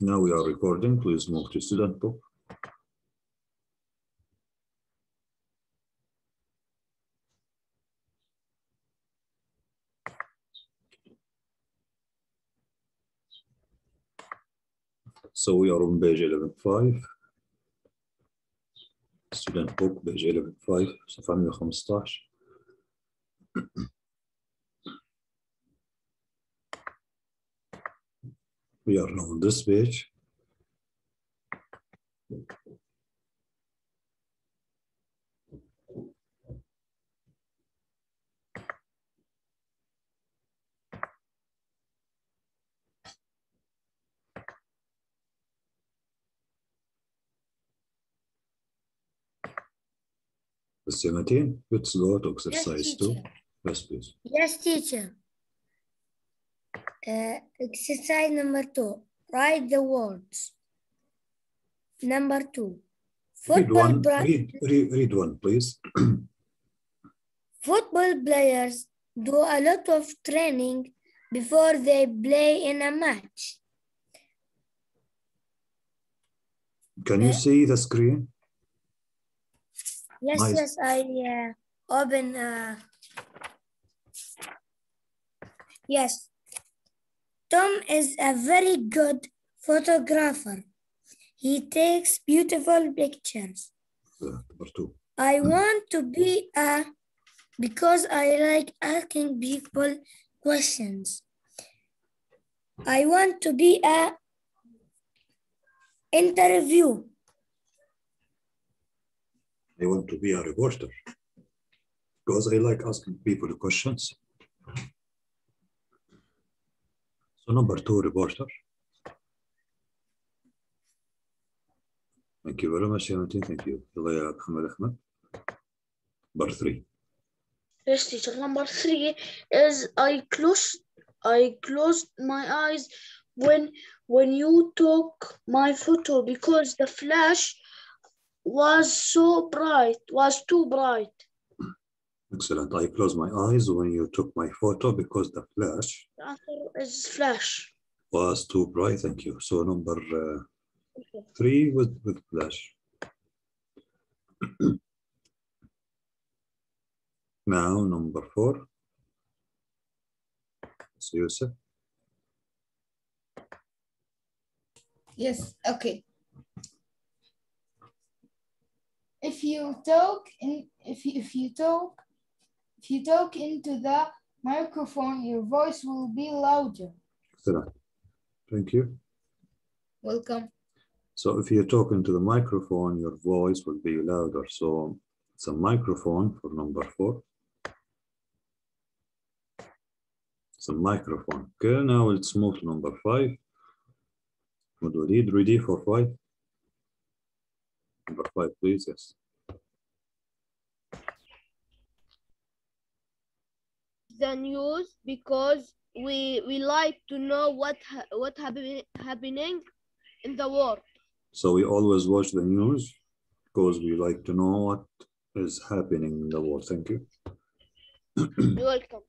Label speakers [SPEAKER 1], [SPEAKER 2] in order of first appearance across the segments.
[SPEAKER 1] Now we are recording. Please move to student book. So we are on page 11.5. Student book, page 11.5, صفحة 115. We are now on this page. Question 18. Let's go to exercise 2. Yes, please.
[SPEAKER 2] Yes, teacher. Exercise number 2. Write the words. Number 2.
[SPEAKER 1] Read one, please.
[SPEAKER 2] Football players do a lot of training before they play in a match.
[SPEAKER 1] Can you see the screen?
[SPEAKER 2] Yes,
[SPEAKER 1] Nice.
[SPEAKER 2] yes, I open. Yes. Tom is a very good photographer. He takes beautiful pictures.
[SPEAKER 1] Number 2.
[SPEAKER 2] I want to be because I like asking people questions. I want to be a interview.
[SPEAKER 1] I want to be a reporter because I like asking people questions. So number 2, reporter. Thank you very much, Yamantin. Thank you. Number 3.
[SPEAKER 3] Yes, teacher. Number 3 is I closed my eyes when you took my photo because the flash was too bright.
[SPEAKER 1] Excellent. I closed my eyes when you took my photo because the flash.
[SPEAKER 3] The answer is flash.
[SPEAKER 1] Was too bright. Thank you. So number 3 with flash. Now number 4. So Yusuf.
[SPEAKER 4] Yes, okay. If you talk into the microphone, your voice will be louder.
[SPEAKER 1] Excellent. Thank you.
[SPEAKER 4] Welcome.
[SPEAKER 1] So if you talk into the microphone, your voice will be louder. So it's a microphone for number 4. It's a microphone. Okay, now let's move to number 5. Would we ready for 5? Number 5, please. Yes.
[SPEAKER 5] The news because we like to know what happening in the world.
[SPEAKER 1] So we always watch the news because we like to know what is happening in the world. Thank you.
[SPEAKER 5] You're welcome.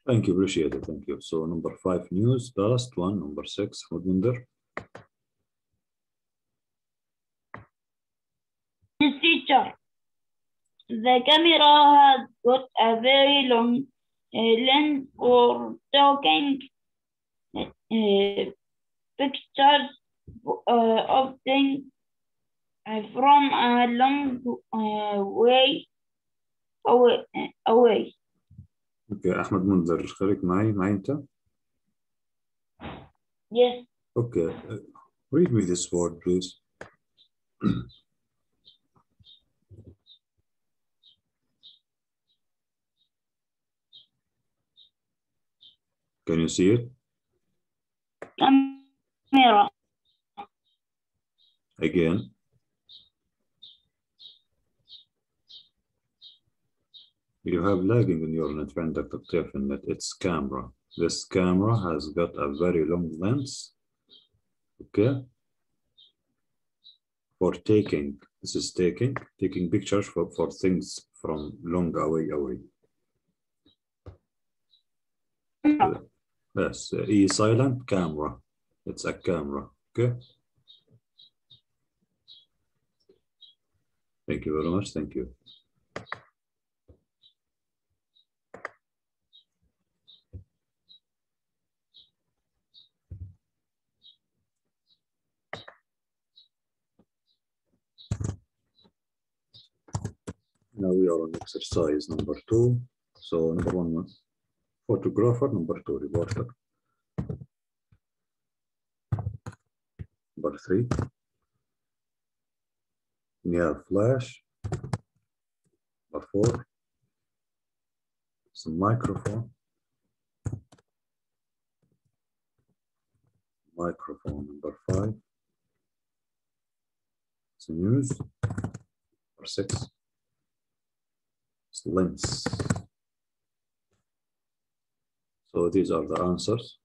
[SPEAKER 1] Thank you, appreciate it. Thank you. So number 5, news. The last one, number 6, Mudminder.
[SPEAKER 6] Teacher, the camera has got a very long lens for taking pictures of things from a long way away.
[SPEAKER 1] Okay, أحمد منذر خليك معي أنت.
[SPEAKER 6] Yes.
[SPEAKER 1] Okay, read me this word, please. Can you see it?
[SPEAKER 6] Camera.
[SPEAKER 1] Again. You have lagging in your net عندك تقطيع في النت. It's camera. This camera has got a very long lens. Okay. For taking. This is taking pictures for things from long away. Yes, E silent camera. It's a camera. Okay. Thank you very much. Thank you. Now we are on exercise number 2. So number 1, photographer. Number 2, reporter. Number 3, we have flash. Number 4, some microphone. Microphone. Number 5, it's news. Number 6, it's lens. So these are the answers.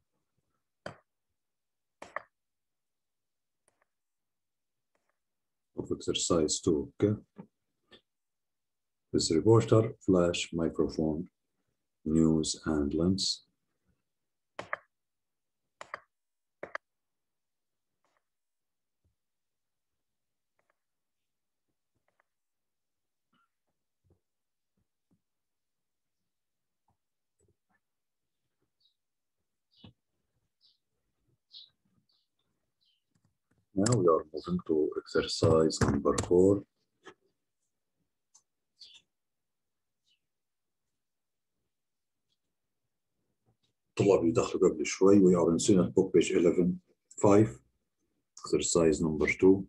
[SPEAKER 1] Of exercise 2, okay? This reporter, flash, microphone, news, and lens. Now we are moving to exercise number 4. طلاب يدخلوا قبل شوي. We are in Sunnah book page 11.5. Exercise number 2.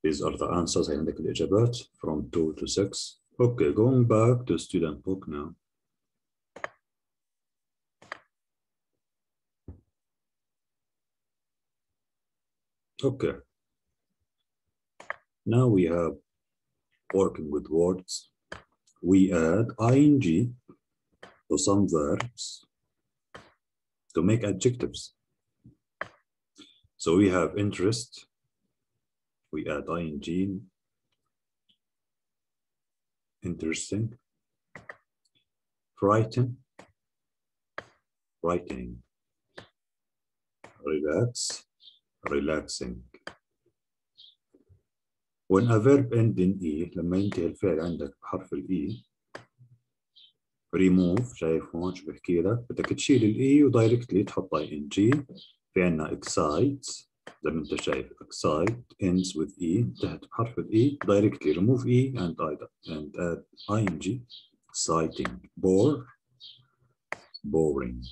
[SPEAKER 1] These are the answers. هي عندك الإجابات from 2 to 6. Okay, going back to student book now. Okay. Now we have working with words. We add ing to some verbs to make adjectives. So we have interest. We add ing. Interesting. Frighten. Frightening. Relax. Relaxing. When a verb ends in E, لما ينتهي الفعل عندك بحرف الإي remove. شايف هون شو بحكي لك؟ بدك تشيل الإي ودايركتلي تحط ing. في عنا excite. زي ما أنت شايف excite ends with E. انتهت بحرف الإي directly remove E and add ing. Exciting. Bore. Boring.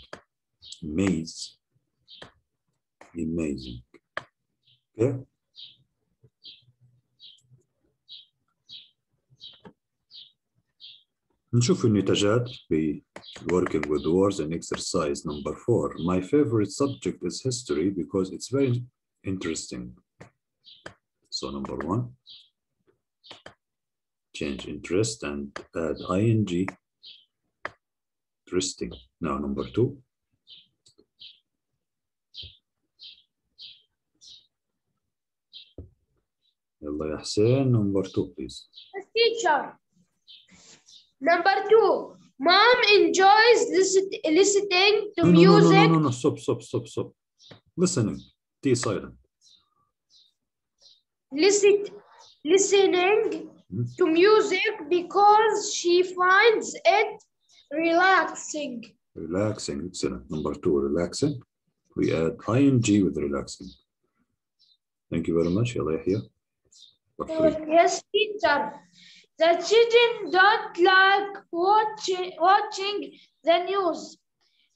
[SPEAKER 1] Maze. Amazing. Okay. نشوف النتاجات ب working with words in exercise number 4. My favorite subject is history because it's very interesting. So number 1, change interest and add ing. Interesting. Now number 2. يلا يا حسين. Number 2 please.
[SPEAKER 3] Teacher. Number 2. Mom enjoys listening to music.
[SPEAKER 1] No. Stop. Listening. T silent.
[SPEAKER 3] Listening to music because she finds it relaxing.
[SPEAKER 1] Relaxing. Excellent. Number 2, relaxing. We add ing with relaxing. Thank you very much. يلا يحيى.
[SPEAKER 3] Yes, teacher. The children don't like watching the news.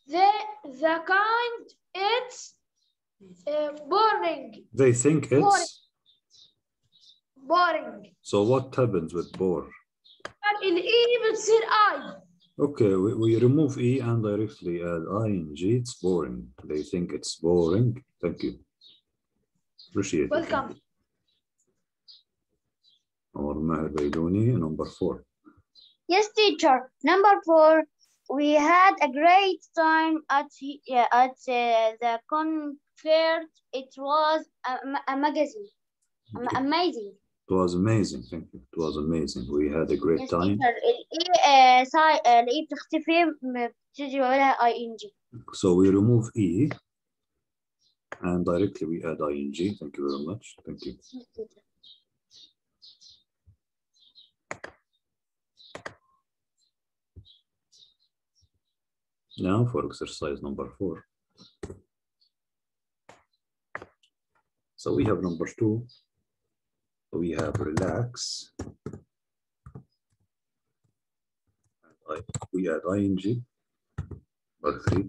[SPEAKER 3] The kind it's boring.
[SPEAKER 1] They think it's
[SPEAKER 3] boring.
[SPEAKER 1] So what happens with bore?
[SPEAKER 3] الإي بتصير I.
[SPEAKER 1] Okay, we remove E and directly add ing. It's boring. They think it's boring. Thank you. Appreciate it.
[SPEAKER 3] Welcome.
[SPEAKER 1] Or Maher Bayduni, number 4.
[SPEAKER 7] Yes, teacher. Number 4, we had a great time at the concert. It was amazing. Amazing.
[SPEAKER 1] It was amazing. Thank you. It was amazing. We had a great
[SPEAKER 7] Yes,
[SPEAKER 1] time.
[SPEAKER 7] teacher. الإي بتختفي بتيجي وراها ing.
[SPEAKER 1] So we remove E and directly we add ing. Thank you very much. Thank you. Now for exercise number 4. So we have number 2. We have relax. We add ing. Number 3.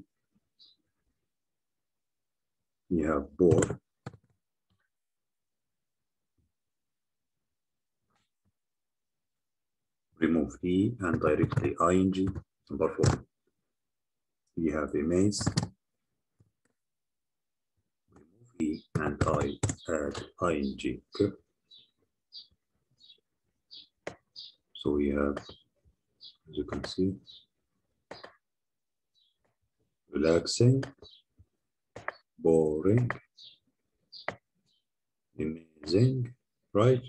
[SPEAKER 1] We have bore. Remove e and directly ing. Number 4. We have amaze. Remove e and I add ing. Okay. So we have, as you can see, relaxing, boring, amazing, right?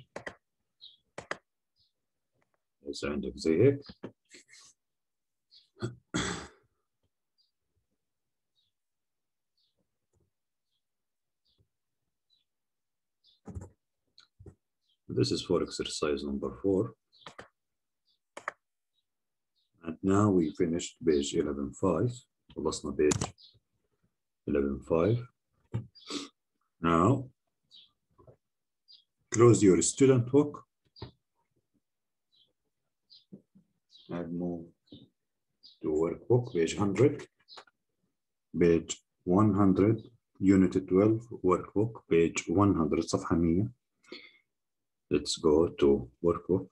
[SPEAKER 1] Yes, عندك زي هيك. This is for exercise number 4. And now we finished page 11.5. خلصنا page 11.5. Now, close your student book and move to workbook, page 100. Page 100, unit 12, workbook, page 100, صفحة 100. Let's go to workbook.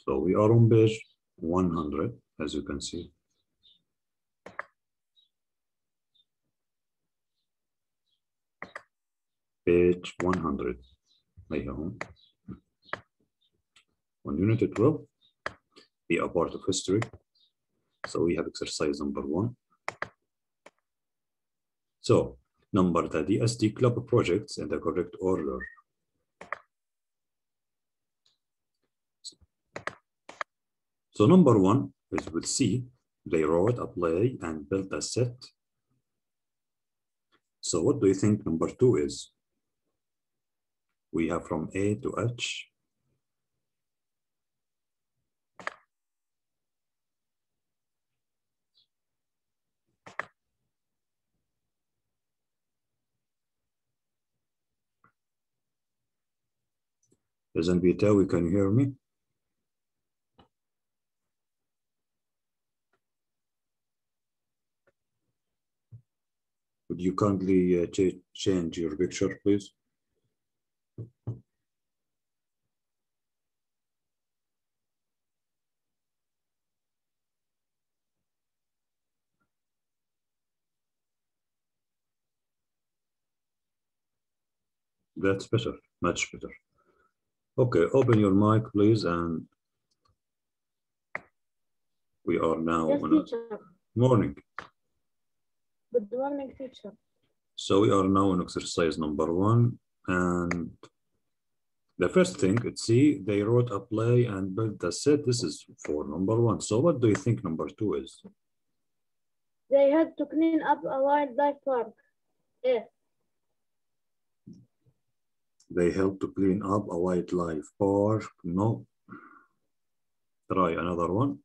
[SPEAKER 1] So we are on page 100, as you can see. Page 100. On unit 12, we are part of history. So we have exercise number 1. So, number the DSD club projects in the correct order. So number 1 is with C. They wrote a play and built a set. So what do you think number 2 is? We have from A to H. Isn't Bitawi, can you hear me? Would you kindly change your picture, please? That's better, much better. Okay, open your mic, please, and we are now
[SPEAKER 3] Yes,
[SPEAKER 1] on a
[SPEAKER 3] teacher.
[SPEAKER 1] morning.
[SPEAKER 3] Good morning, teacher.
[SPEAKER 1] So we are now on exercise number 1, and the first thing, let's see, they wrote a play and built a set. This is for number 1. So what do you think number 2 is?
[SPEAKER 3] They had to clean up a wildlife park. Yeah.
[SPEAKER 1] They helped to clean up a wildlife park. No. Try another one.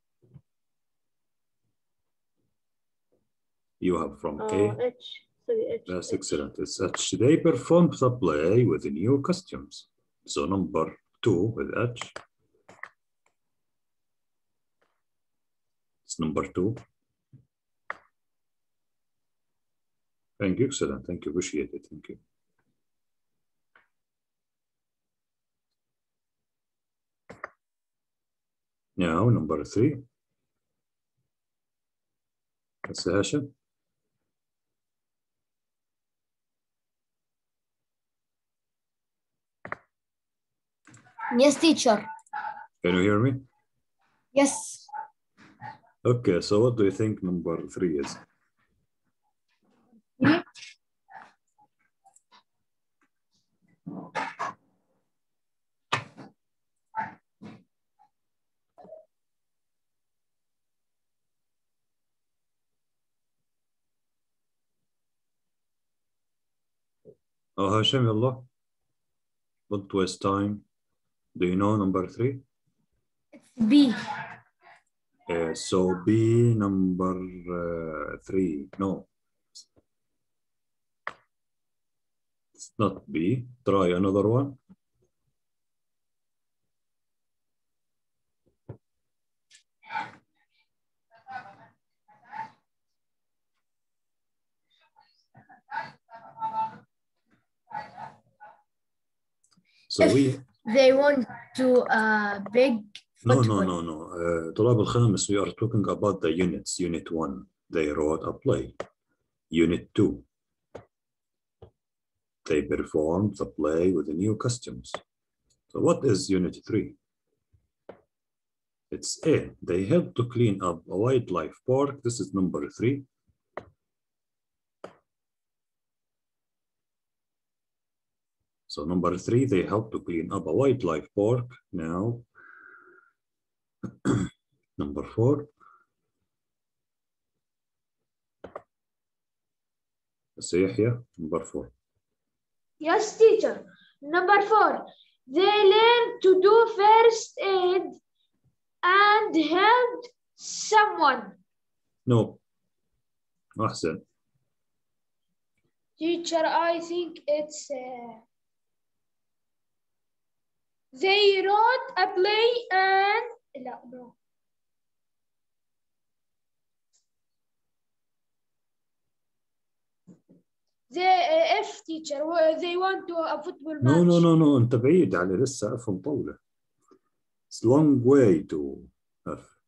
[SPEAKER 1] You have from A.
[SPEAKER 3] H. Sorry, H.
[SPEAKER 1] That's
[SPEAKER 3] H.
[SPEAKER 1] excellent. It's H. They performed the play with new costumes. So number 2 with H. It's number 2. Thank you. Excellent. Thank you. Appreciate it. Thank you. Now, number 3. That's Hashim.
[SPEAKER 8] Yes, teacher.
[SPEAKER 1] Can you hear me?
[SPEAKER 8] Yes.
[SPEAKER 1] Okay, so what do you think number 3 is? هاشم يلا. Don't waste time. Do you know number 3?
[SPEAKER 8] B.
[SPEAKER 1] So B number 3. No. It's not B. Try another one. So
[SPEAKER 8] They want to big
[SPEAKER 1] no.
[SPEAKER 8] football.
[SPEAKER 1] طلاب الخامس, we are talking about the units. Unit 1, they wrote a play. Unit 2, they performed the play with the new costumes. So what is Unit 3? It's A. They helped to clean up a wildlife park. This is number 3. So number 3, they helped to clean up a wildlife park. Now, number 4. Yahya, number 4.
[SPEAKER 3] Yes, teacher. Number 4. They learned to do first aid and helped someone.
[SPEAKER 1] No. Ahsan.
[SPEAKER 3] Teacher, I think it's they wrote a play and no. They F teacher they want to a football match.
[SPEAKER 1] No. أنت بعيد على لسه F مطولة. It's a long way to F.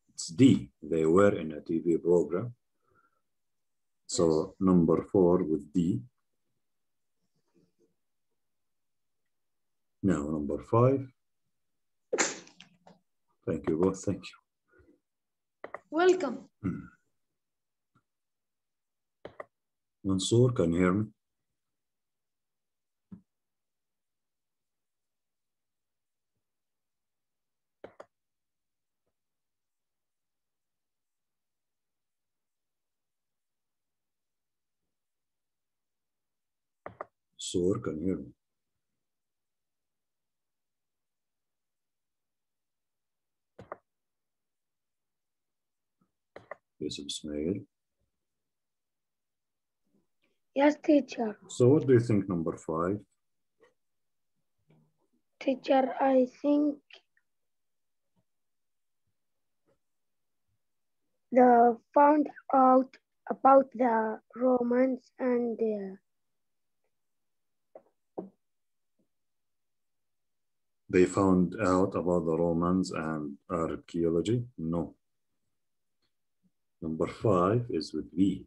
[SPEAKER 1] It's D. They were in a TV program. So yes. Number 4 with D. Now number 5. Thank you both. Thank you.
[SPEAKER 3] Welcome.
[SPEAKER 1] Mansoor, can you hear me? Mansoor, can you hear me? Yes, Ismail.
[SPEAKER 2] Yes, teacher.
[SPEAKER 1] So what do you think number 5?
[SPEAKER 2] Teacher, I think they found out about the Romans and
[SPEAKER 1] they found out about the Romans and archaeology? No. Number 5 is with V.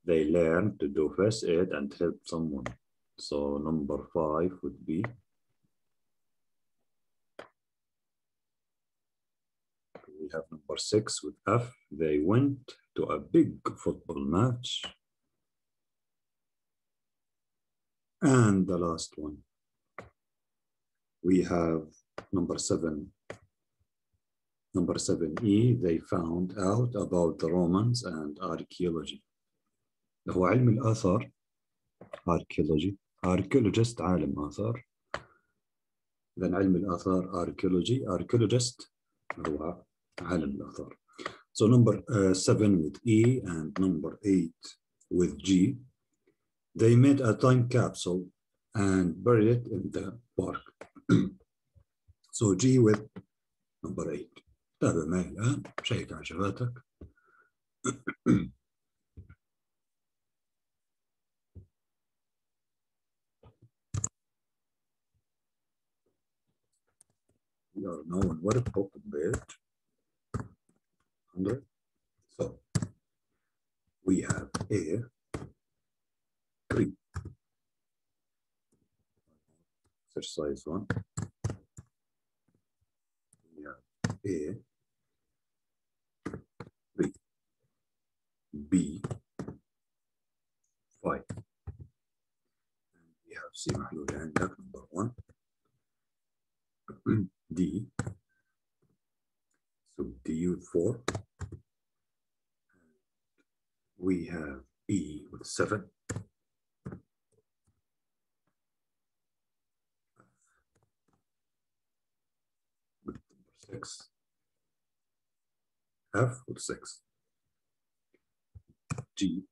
[SPEAKER 1] They learned to do first aid and help someone. So number 5 would be. We have number 6 with F. They went to a big football match. And the last one. We have number 7. Number 7E, they found out about the Romans and archaeology. هو علم الآثار archaeology. Archaeologist عالم آثار. Then علم الآثار archaeology. Archaeologist هو عالم الآثار. So number 7 with E and number 8 with G. They made a time capsule and buried it in the park. So G with number 8. تابع معي الآن. شيك على إجاباتك. We are now on workbook page 100. So we have A, 3. Exercise 1. We have A, 3. B, 5. And we have C محلول عندك number 1. D. So D with 4. We have E with 7. 6. F with 6. G.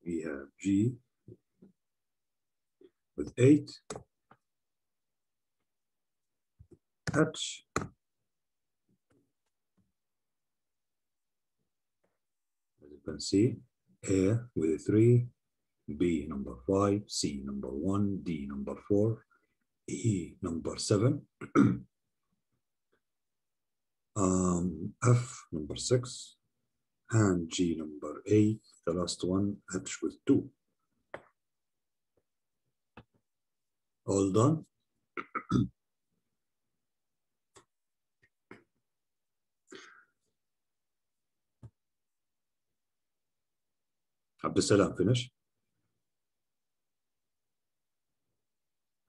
[SPEAKER 1] We have G with 8. H. As you can see, A with 3, B number 5, C number 1, D number 4, E number 7, F number 6, and G number 8, the last one, H with 2. All done? Abdussalam, finish?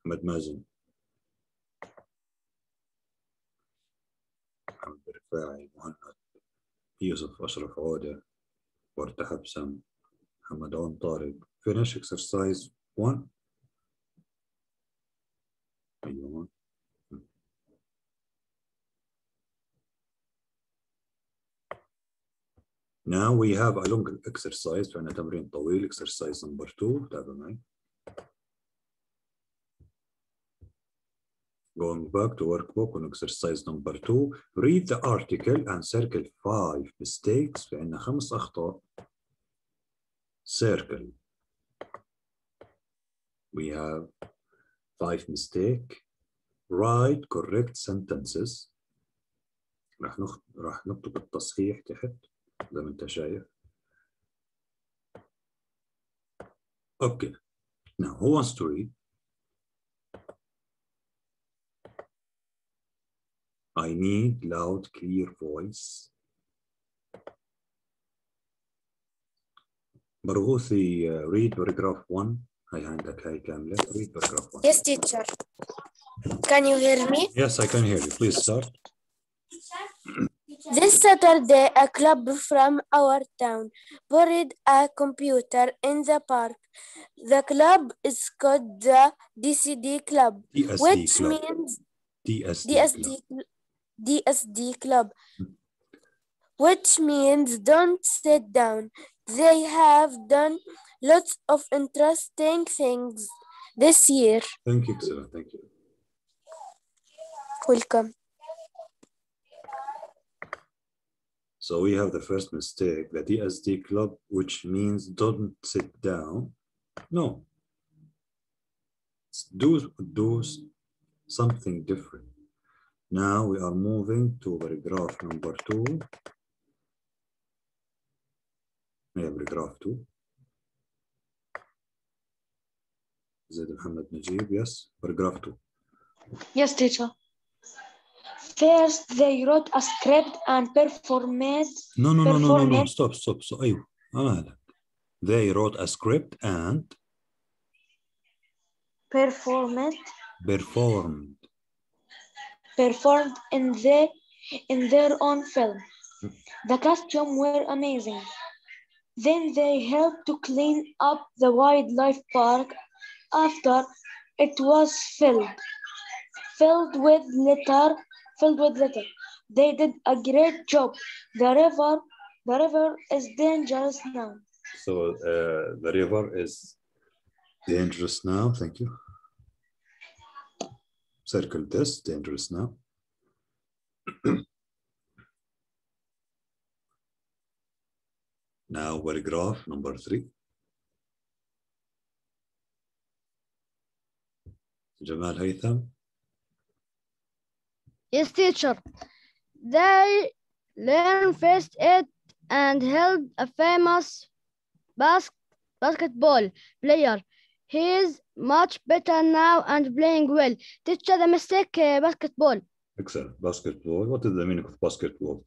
[SPEAKER 1] Ahmed Mazen. محمد الرفاعي، مهند، يوسف أشرف عودة، ورده حبسم، محمد عون طارق. Finish exercise 1. أيوة. Now we have a long exercise. فعنا تمرين طويل. Exercise number 2. تابع معي. Going back to workbook on exercise number 2. Read the article and circle 5 mistakes. في عنا 5 أخطاء. Circle. We have 5 mistakes. Write correct sentences. راح نكتب التصحيح تحت زي ما انت شايف. Okay. Now who wants to read? I need loud, clear voice. برغوثي read paragraph 1. هاي عندك هاي كاملة. Read paragraph 1.
[SPEAKER 2] Yes, teacher. Can you hear me?
[SPEAKER 1] Yes, I can hear you. Please start.
[SPEAKER 2] This Saturday, a club from our town borrowed a computer in the park. The club is called the DCD Club,
[SPEAKER 1] DSD
[SPEAKER 2] which
[SPEAKER 1] Club.
[SPEAKER 2] means
[SPEAKER 1] DSD
[SPEAKER 2] DSD Club, which means don't sit down. They have done lots of interesting things this year.
[SPEAKER 1] Thank you, excellent. Thank you.
[SPEAKER 2] Welcome.
[SPEAKER 1] So we have the first mistake, the DSD Club, which means don't sit down. No. Do something different. Now we are moving to paragraph number 2. Yeah, paragraph 2. Zaid Mohammed Najib, yes. Paragraph 2.
[SPEAKER 9] Yes, teacher. First, they wrote a script and performed.
[SPEAKER 1] No. Stop. So, أيوه. أمالك. They wrote a script and
[SPEAKER 9] performed in their own film. The costumes were amazing. Then they helped to clean up the wildlife park after it was filled with litter. They did a great job. The river is dangerous now.
[SPEAKER 1] So the river is dangerous now. Thank you. Circle this, dangerous now. Now paragraph number 3. Jamal Haytham.
[SPEAKER 5] Yes, teacher. They learned first aid and held a famous basketball player. He is much better now and playing well. Teacher, the mistake basketball.
[SPEAKER 1] Excellent. Basketball. What is the meaning of basketball?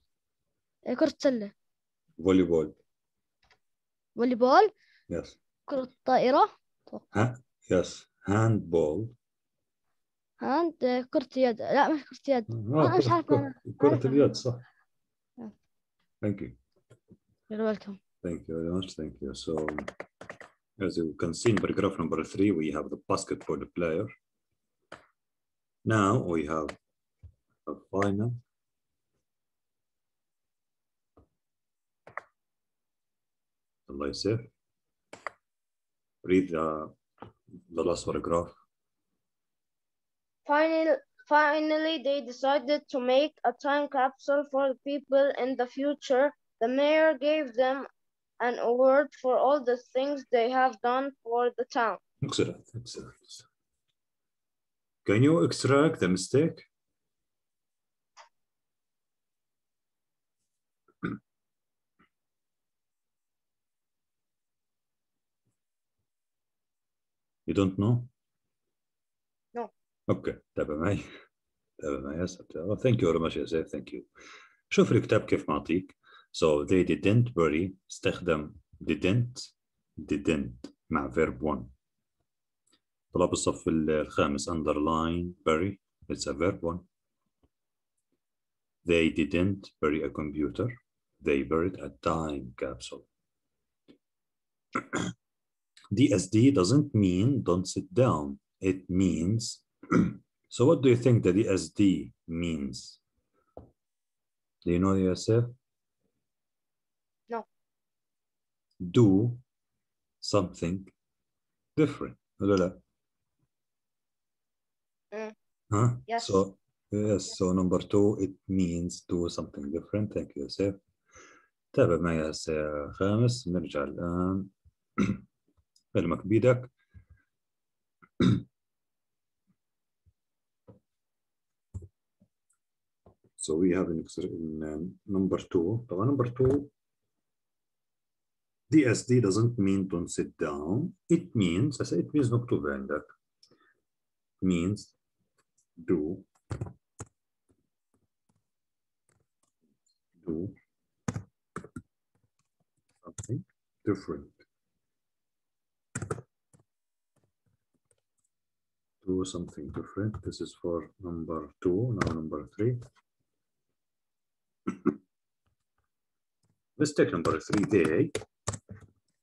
[SPEAKER 5] كرة سلة.
[SPEAKER 1] Volleyball.
[SPEAKER 5] Volleyball.
[SPEAKER 1] Yes.
[SPEAKER 5] كرة طائرة.
[SPEAKER 1] Yes. Handball.
[SPEAKER 5] كرة يد. لا مش كرة يد. أنا مش عارفة.
[SPEAKER 1] كرة اليد صح. Thank you.
[SPEAKER 5] You're welcome.
[SPEAKER 1] Thank you very much. Thank you. So, as you can see in paragraph number 3, we have the basketball player. Now we have الفاينل. الله يسر. Read the last paragraph.
[SPEAKER 5] Finally, they decided to make a time capsule for the people in the future. The mayor gave them an award for all the things they have done for the town.
[SPEAKER 1] Excellent, excellent. Can you extract the mistake? You don't know?
[SPEAKER 5] No.
[SPEAKER 1] Okay, تابع معي. تابع معي يا سبت. Thank you very much يا سيف, thank you. شوف الكتاب كيف معطيك. So they didn't bury. استخدم didn't مع verb 1. طلب الصف الخامس underline bury. It's a verb 1. They didn't bury a computer. They buried a time capsule. DSD doesn't mean don't sit down. It means, so what do you think the DSD means? Do you know, Yosef?
[SPEAKER 5] No.
[SPEAKER 1] Do something different. Huh?
[SPEAKER 5] Yes.
[SPEAKER 1] So, yes, so number 2, it means do something different. Thank you, Yosef. تابع معي يا خامس. نرجع الآن. علمك بيدك. So we have in number 2. طبعا number 2 DSD doesn't mean don't sit down. It means, I say it means مكتوب عندك. Means do something different. Do something different. This is for number 2. Now number 3. Let's take number 3. They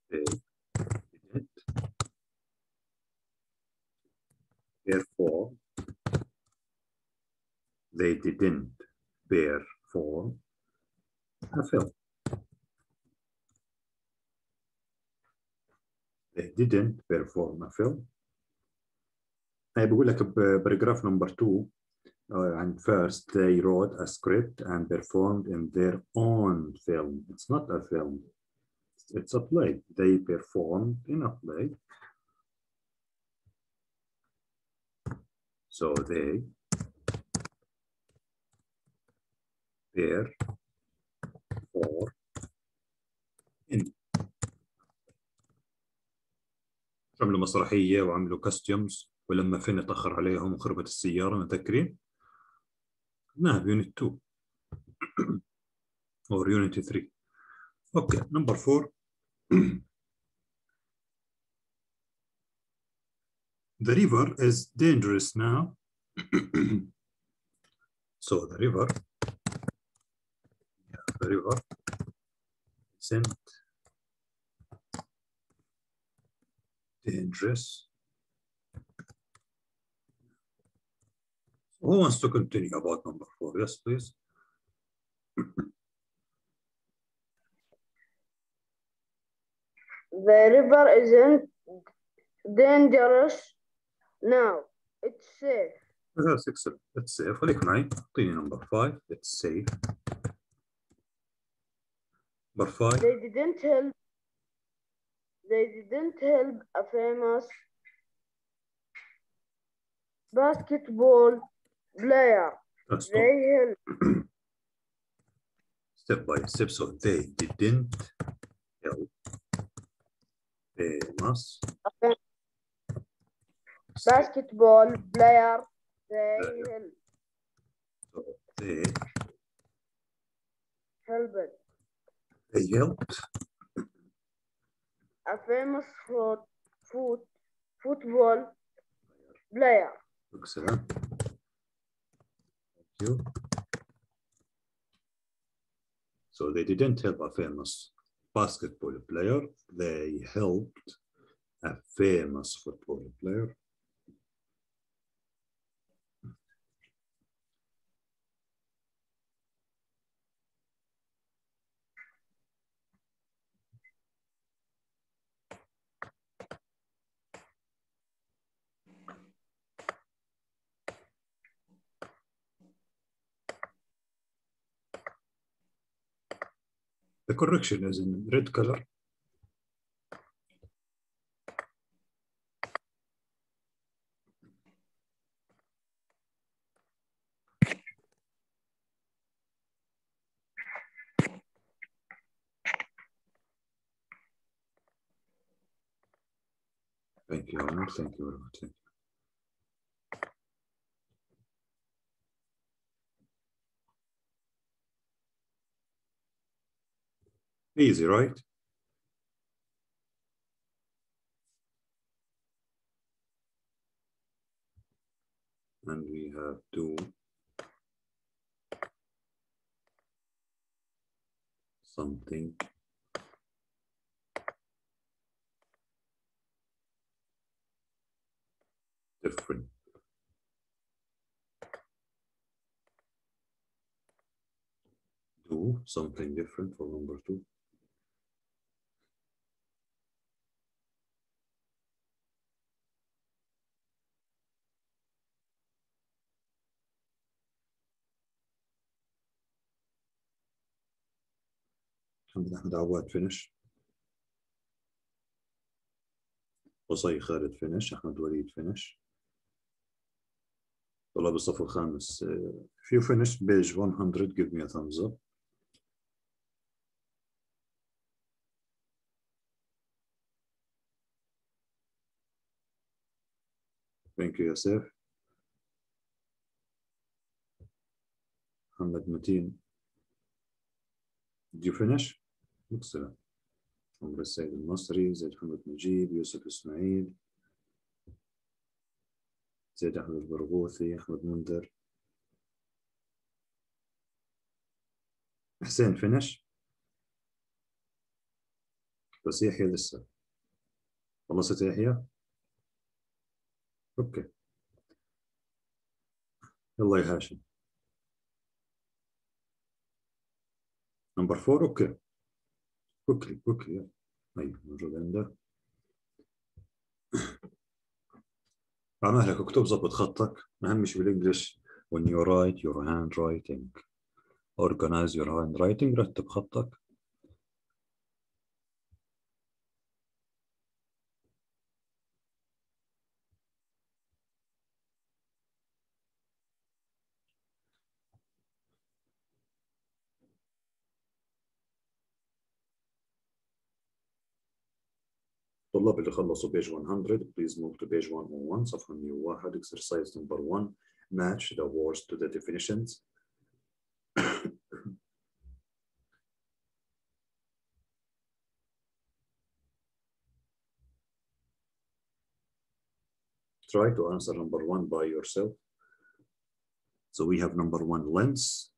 [SPEAKER 1] did. Therefore, they didn't perform a film. They didn't perform a film. I بقول لك paragraph number 2 and first they wrote a script and performed in their own film. It's not a film. It's a play. They performed in a play. So they performed in. عملوا مسرحية وعملوا كاستيومز ولما فين تأخر عليهم وخربت السيارة متذكرين؟ نعم unit 2 or unit 3. Okay, number 4. The river is dangerous now. So the river isn't dangerous. Who wants to continue about number 4? Yes, please.
[SPEAKER 3] The river isn't dangerous now. It's safe.
[SPEAKER 1] That's excellent. It's safe. خليك معي. أعطيني number 5. It's safe. Number 5.
[SPEAKER 3] They didn't help a famous basketball player. They helped.
[SPEAKER 1] Step by step. So they didn't help famous
[SPEAKER 3] basketball player. They helped.
[SPEAKER 1] So they
[SPEAKER 3] helped.
[SPEAKER 1] They helped
[SPEAKER 3] a famous football player.
[SPEAKER 1] Excellent. Thank you. So they didn't help a famous basketball player. They helped a famous football player. The correction is in red color. Thank you, Omar. Thank you very much. Thank you. Easy, right? And we have to something different. Do something different for number 2. Ahmed Awad finish. قصي خالد finish. أحمد وليد finish. طلاب الصف الخامس. If you finish page 100, give me a thumbs up. Thank you, Yasef. Muhammad Mateen. Did you finish? Excellent. عمر السيد المصري، زيد محمد نجيب، يوسف إسماعيل، زيد أحمد البرغوثي، أحمد منذر. حسين finish. بس يحيى لسه. خلصت يحيى؟ اوكي. يلا يا هاشم. نمبر 4 اوكي. كوكلي ايوه موجود عنده. عمالك اكتب ظبط خطك. اهم شيء بالانجلش when you write your handwriting. Organize your handwriting. رتب خطك. الطلاب اللي خلصوا page 100 please move to page 101 صفحة 101 exercise number 1 match the words to the definitions. Try to answer number 1 by yourself. So we have number 1 lens,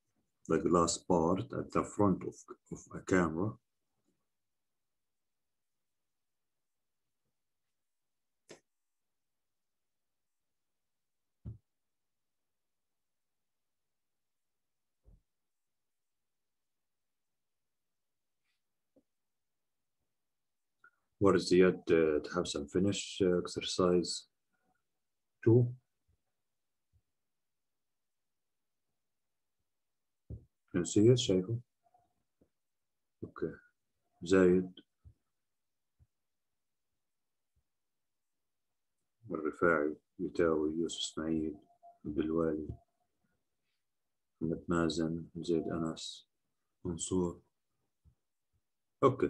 [SPEAKER 1] the glass part at the front of a camera. What is the yet to have some finish exercise 2. Can you see it, شايفه؟ Okay. زايد الرفاعي يتاوي يوسف اسماعيل عبد الوالي محمد مازن زيد أنس منصور. Okay.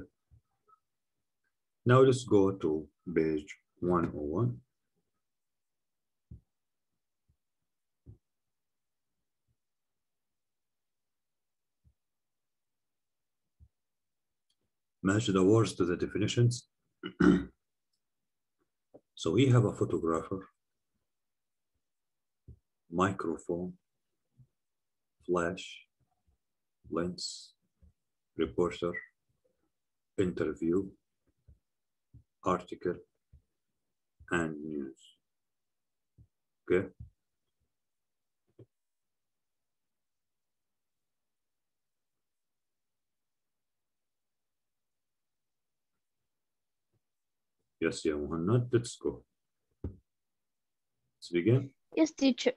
[SPEAKER 1] Now let's go to page 101. Match the words to the definitions. So we have a photographer, microphone, flash, lens, reporter, interview, article, and news. Okay. Yes, yeah, Muhammad, let's go. Let's begin.
[SPEAKER 5] Yes, teacher.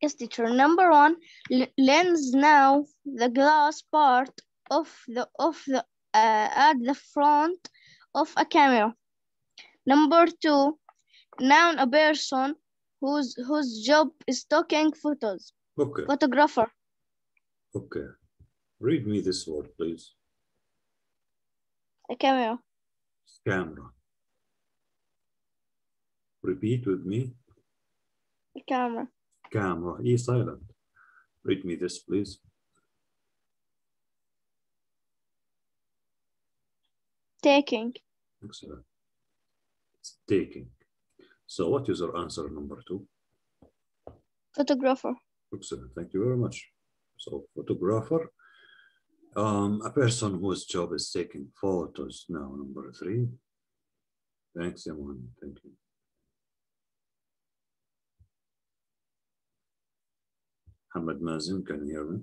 [SPEAKER 5] Yes, teacher. Number 1, lens. Now, the glass part at the front of a camera. Number 2, noun, a person whose job is taking photos.
[SPEAKER 1] Okay.
[SPEAKER 5] Photographer.
[SPEAKER 1] Okay. Read me this word, please.
[SPEAKER 5] A camera.
[SPEAKER 1] Camera. Repeat with me.
[SPEAKER 5] A camera.
[SPEAKER 1] Camera. E silent. Read me this, please.
[SPEAKER 5] Taking.
[SPEAKER 1] Excellent. It's taking. So what is your answer number 2?
[SPEAKER 5] Photographer.
[SPEAKER 1] Excellent. Thank you very much. So photographer. A person whose job is taking photos. Now number 3. Thanks, Yaman. Thank you. Hamad Mazin, can you hear me?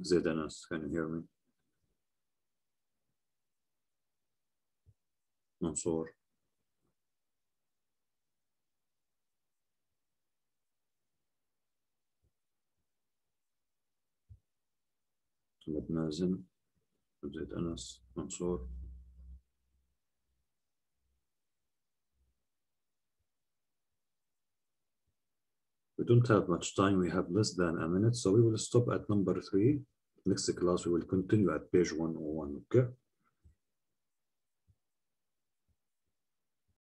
[SPEAKER 1] Zaid Anas, can you hear me? Mansour. Hamad Mazin, Zaid Anas, Mansour. We don't have much time. We have less than a minute, so we will stop at number 3. Next class, we will continue at page 101, okay?